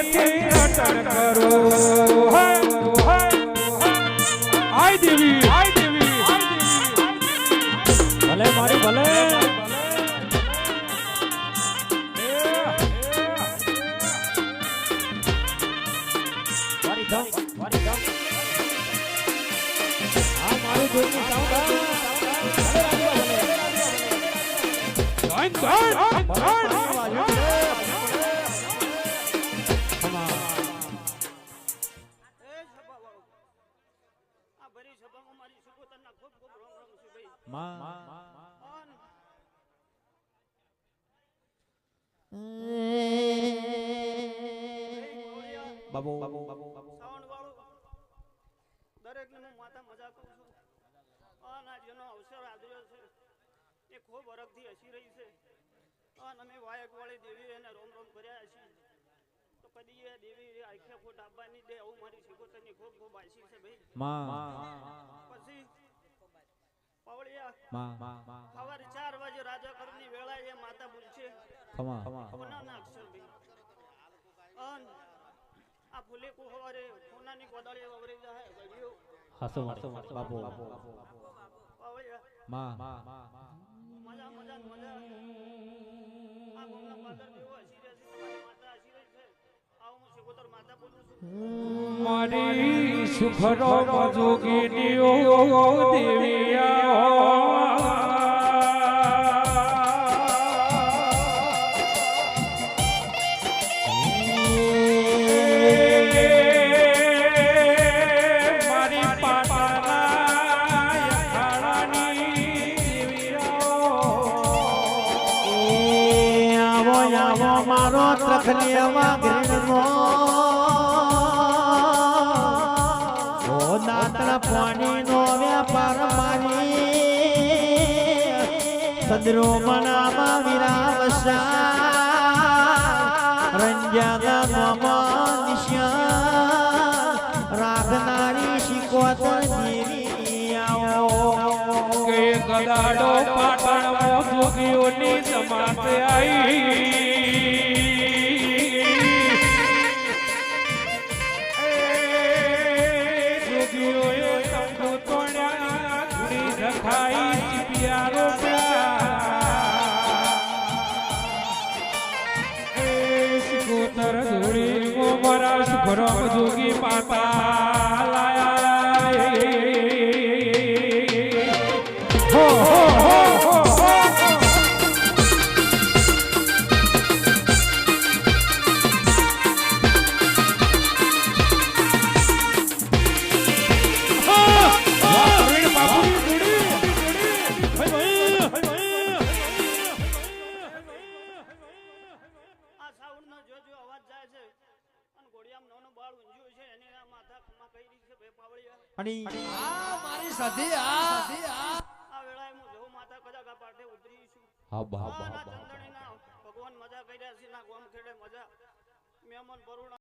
હેઠી અટણ કરો આય દેવી ભલે મારી ભલે આ મારું જોઈનું સાઉન્ડ બાબુ સાઉન્ડ વાળું દરેક ને હું માતા મજા કરું છું આ જેનો અવસર આદર્યો છે એ ખૂબ વરખથી હસી રહી છે અને અમે વાયક વાળી દેવી એને રોમ રોમ કર્યા છીએ તો કદી એ દેવી આખે ફૂટ આપવાની દે આવું મારી શિકોતરની ખૂબ ખૂબ આશી છે ભાઈ પછી પાવળિયા સવારે 4 વાગે રાજા કરની વેળા એ માતા બોલશે કોનાના અક્ષર ભાઈ આ ફૂલે કો હવારે કોનાની કોદાળી વવરી જાય ગડિયો હાસો બાબુ પાવળિયા મજા મજા મજા આ ગોમના પાદર દેવો હસી રહે છે તમારી માતા હસી રહી છે આવું હું શિકોતર માતા બોલું છું મારી સુખરો મજોગીનીઓ દેવિયા મારો ત્રખલિયામાં ઘેરનો ઓ દાંતણા પાણીનો વ્યાપાર મારી સદરો મનામાં વિરાવસા રંજાગા મામા નિશ્યા રાખનારી શિકોતર દેવી આવો કે ગદાડો પાટણ જોગીઓની સમાત આવી જોગી માતા લાયા હો હો હો મારી સધી આ વેળાએ હું જવું માતા કદાકા પાટે ઉતરી છું હા ચંદણીના ભગવાન મજા કર્યા છે ના ગોમ ખેડે મજા મહેમાન પરુણા